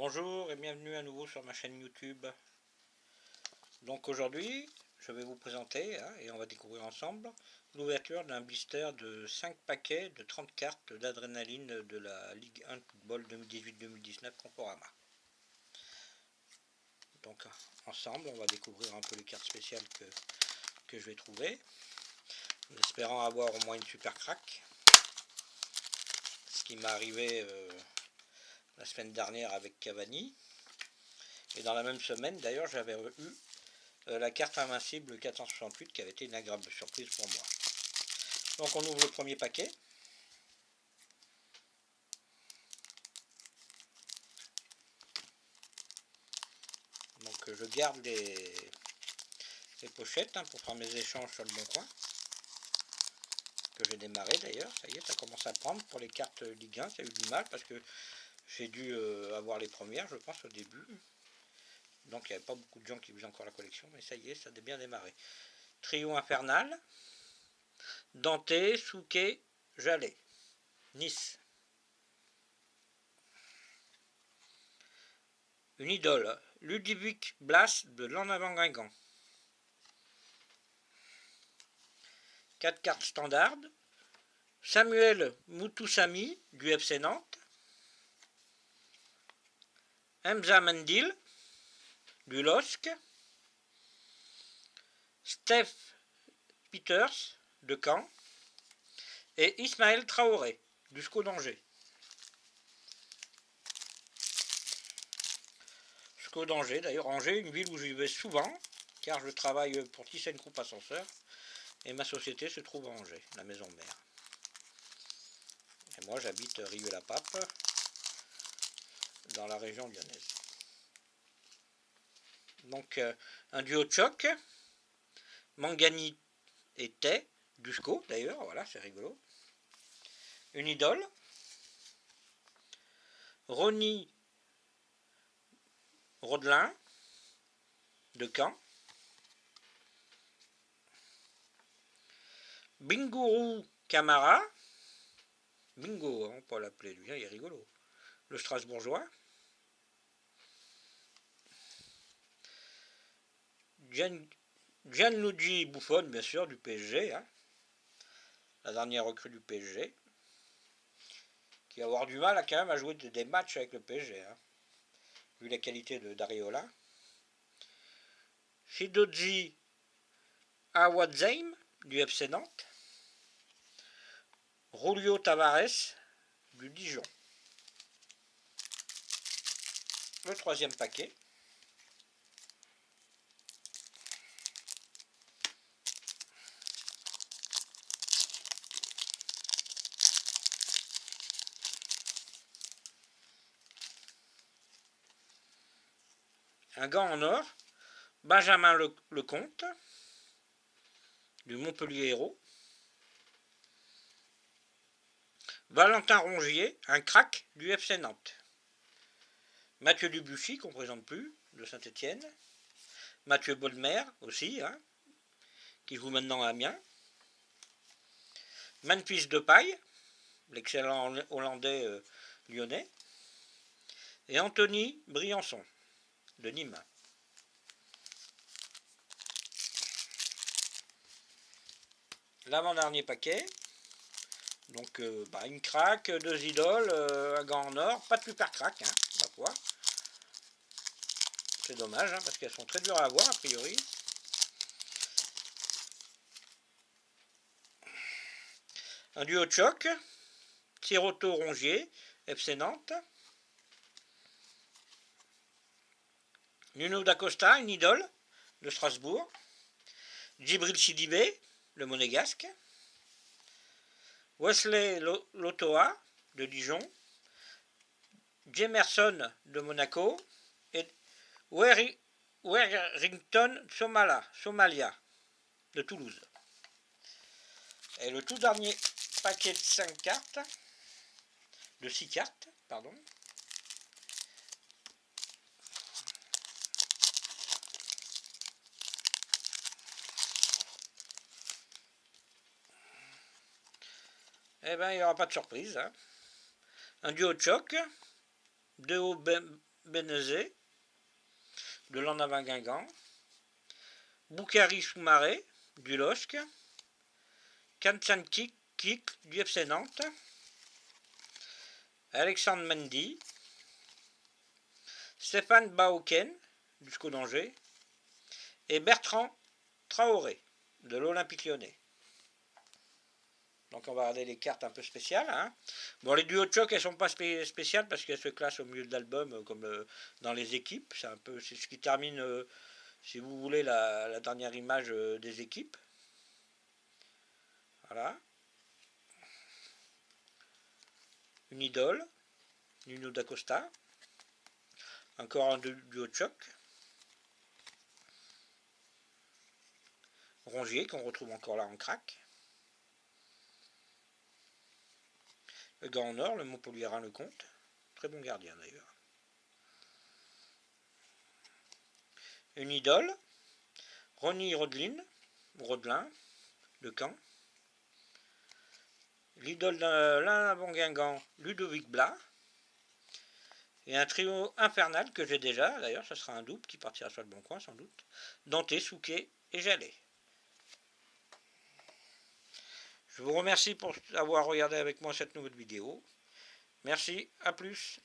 Bonjour et bienvenue à nouveau sur ma chaîne YouTube. Donc aujourd'hui, je vais vous présenter, et on va découvrir ensemble, l'ouverture d'un blister de 5 paquets de 30 cartes d'adrénaline de la Ligue 1 de football 2018-2019 Conforama. Donc ensemble, on va découvrir un peu les cartes spéciales que je vais trouver, en espérant avoir au moins une super crack. Ce qui m'est arrivé la semaine dernière avec Cavani. Et dans la même semaine, d'ailleurs, j'avais eu la carte invincible 468 qui avait été une agréable surprise pour moi. Donc on ouvre le premier paquet. Donc je garde les pochettes pour faire mes échanges sur le bon coin. Que j'ai démarré d'ailleurs, ça y est, ça commence à prendre pour les cartes Ligue 1, ça a eu du mal parce que j'ai dû avoir les premières, je pense, au début. Donc il n'y avait pas beaucoup de gens qui faisaient encore la collection, mais ça y est, ça a bien démarré. Trio infernal, Dante, Souquet, Jallet, Nice. Une idole, Ludovic Blas de l'En-Avant-Guingamp. 4 cartes standards, Samuel Moutoussamy du FC Nantes, Hamza Mendil du LOSC, Steph Peters de Caen et Ismaël Traoré du SCO d'Angers. SCO d'Angers, d'ailleurs Angers, une ville où j'y vais souvent, car je travaille pour ThyssenKrupp Ascenseur et ma société se trouve à Angers, la maison mère. Et moi j'habite Rieux-la-Pape, dans la région lyonnaise. Donc un duo de choc, Mangani et Tay, du SCO d'ailleurs, voilà, c'est rigolo. Une idole, Ronnie Rodelin de Caen, Bingourou Camara, Bingo, on peut l'appeler lui, il est rigolo, le Strasbourgeois, Gianluigi Buffon, bien sûr, du PSG, la dernière recrue du PSG, qui va avoir du mal quand même à jouer des matchs avec le PSG, vu la qualité d'Areola. Shidoji Awadzeim du FC Nantes, Julio Tavares du Dijon. Le troisième paquet. Un gant en or, Benjamin Lecomte du Montpellier Hérault, Valentin Rongier, un crack du FC Nantes, Mathieu Dubuchy, qu'on ne présente plus, de Saint-Etienne, Mathieu Bodmer aussi, qui joue maintenant à Amiens, Memphis Depay, l'excellent hollandais lyonnais, et Anthony Briançon de Nîmes. L'avant-dernier paquet, donc une craque, 2 idoles, un gant en or, pas de super crack, ma foi. C'est dommage, parce qu'elles sont très dures à avoir a priori. Un duo de choc, Siroto Rongier, FC Nantes. Nuno Dacosta, une idole de Strasbourg. Djibril Sidibé, le monégasque. Wesley Lotoa de Dijon. Jemerson de Monaco. Et Warrington Somalia de Toulouse. Et le tout dernier paquet de 5 cartes, de 6 cartes, pardon. Eh bien, il n'y aura pas de surprise. Un duo de choc, Bénézé, de Landavin Guingamp, Boukari Soumaré, du LOSC, Kansan Kik du FC Nantes, Alexandre Mendy, Stéphane Baoken, du SCO d'Angers, et Bertrand Traoré, de l'Olympique Lyonnais. Donc on va regarder les cartes un peu spéciales. Hein. Bon, les duos de choc, elles sont pas spéciales parce qu'elles se classent au milieu de l'album comme dans les équipes. C'est ce qui termine, si vous voulez, la dernière image des équipes. Voilà. Une idole, Nuno da Costa. Encore un duo de choc. Rongier, qu'on retrouve encore là en crack. Le gars en or, le Montpellierin Lecomte. Très bon gardien d'ailleurs. Une idole, Ronny Rodelin, de Caen. L'idole d'un bon Guingamp, Ludovic Blas. Et un trio infernal que j'ai déjà, d'ailleurs, ça sera un double qui partira sur le bon coin sans doute. Dante, Souquet et Jallet. Je vous remercie pour avoir regardé avec moi cette nouvelle vidéo. Merci, à plus.